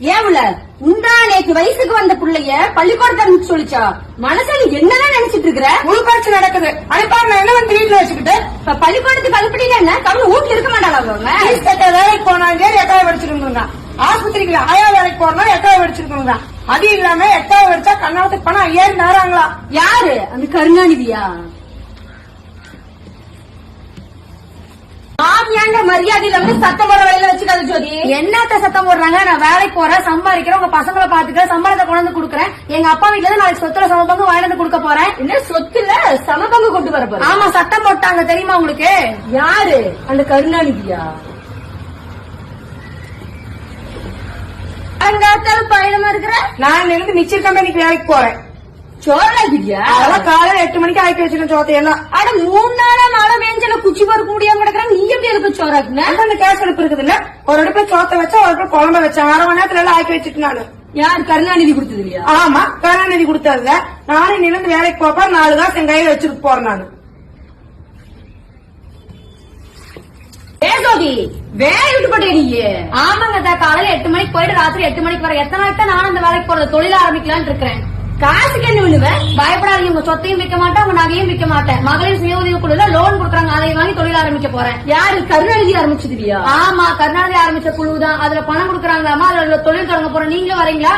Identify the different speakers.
Speaker 1: ஏவுல உண்டா நேற்று வயசுக்கு வந்த பிள்ளைய பள்ளிக்கூடத்தை அனுப்பிச்சு சொல்லிச்சா? மனசுல என்னதான் நினைச்சிட்டு இருக்கிற?
Speaker 2: உள்காட்சி நடக்குது. அனுப்பாம நான் என்ன வந்து வீட்டுல வச்சுக்கிட்டு
Speaker 1: இப்ப பள்ளிக்கூடத்துக்கு அனுப்பிட்டீங்க என்ன கவலை வீட்டுல இருக்க மாட்டாளா அவங்க?
Speaker 2: வேலைக்கு போனாங்க எட்டாவது படிச்சிருக்கணுங்க. ஆஸ்பத்திரிக்கு ஆயா வேலைக்கு போறனா எட்டாவது படிச்சிருக்கணுங்க. அது இல்லாம எட்டாவது படிச்சா கண்ணாவத்துக்கு பணம் 5000 நேராங்களா?
Speaker 1: யாரு அந்த கருணாநிதியா? மாமியாங்க மரியாதையில வந்து சத்தம் போடுற வேலையில வச்சுக்காது ஜோதி.
Speaker 3: என்னத்த சத்தம் போடுறாங்க? நான் வேலைக்கு போறேன், சம்பாதிக்கிறேன், உங்க பசங்களை பாத்துக்கிறேன், சம்பளத்தை கொண்டு வந்து கொடுக்குறேன். எங்க அப்பா வீட்டுல இருந்து நாளைக்கு சொத்துல சமபங்கு வாங்கிட்டு வந்து கொடுக்க போறேன்.
Speaker 1: என்ன சொத்துல சமபங்கு கொண்டு வர போற?
Speaker 3: ஆமா, சட்டம் போட்டாங்க தெரியுமா உங்களுக்கு?
Speaker 1: யாரு அந்த கருணாநிதியா? அங்காத்தால பயணமா இருக்கிற
Speaker 2: நான் இருந்து மிச்சர் கம்பெனிக்கு வேலைக்கு போறேன்.
Speaker 1: சோறாக்கிட்டியா?
Speaker 2: அதெல்லாம் காலையில 8 மணிக்கு ஆக்கி வச்சிருக்கேன் சோத்தையெல்லாம்.
Speaker 1: அட 3 நாளா மழை பெஞ்சல குச்சி பருக்க முடியாம கிடக்குறாங்க. நீ எப்படி அதுக்கு சோறாக்குன?
Speaker 2: அந்த கேஸ் அடுப்பு இருக்குது இல்ல, ஒரு அடுப்புல சோத்தை வச்சா ஒரு அடுப்பு குழம்பு வச்சேன். 1/2 மணி நேரத்துல எல்லாம் ஆக்கி வச்சுட்டு நானு.
Speaker 1: யார் கருணாநிதி கொடுத்தது இல்லையா?
Speaker 2: ஆமா, கருணாநிதி கொடுத்தாருங்க. நானும் நிலந்து வேலைக்கு போப்பா 4 காசு என் கையில வச்சுட்டு போறேன் நானு.
Speaker 1: ஏதோதி வேலை விட்டு போட்டே நீ?
Speaker 3: ஆமாங்க, காலையில 8 மணிக்கு போயிட்டு ராத்திரி 8 மணிக்கு வர. எத்தனை நாளைக்கு தான் நானும் அந்த வேலைக்கு போறது? தொழில் ஆரம்பிக்கலான்னு இருக்கிறேன்.
Speaker 1: காசுக்கு என்ன பண்ணுவேன்?
Speaker 3: பயப்படாதீங்க, உங்க சொத்தையும் விற்க மாட்டேன், உங்க நகையும் விற்க மாட்டேன். மகளிர் சுய உதவி குழுல லோன் கொடுக்குறாங்க, அதை வாங்கி தொழில் ஆரம்பிக்க போறேன்.
Speaker 1: யாரு கருணாநிதி ஆரம்பிச்சது இல்லையா?
Speaker 3: ஆமா, கருணாநிதி ஆரம்பிச்ச குழு தான். அதுல பணம் கொடுக்குறாங்களாமா, அதுல தொழில் தொடங்க போறேன். நீங்களும் வரீங்களா?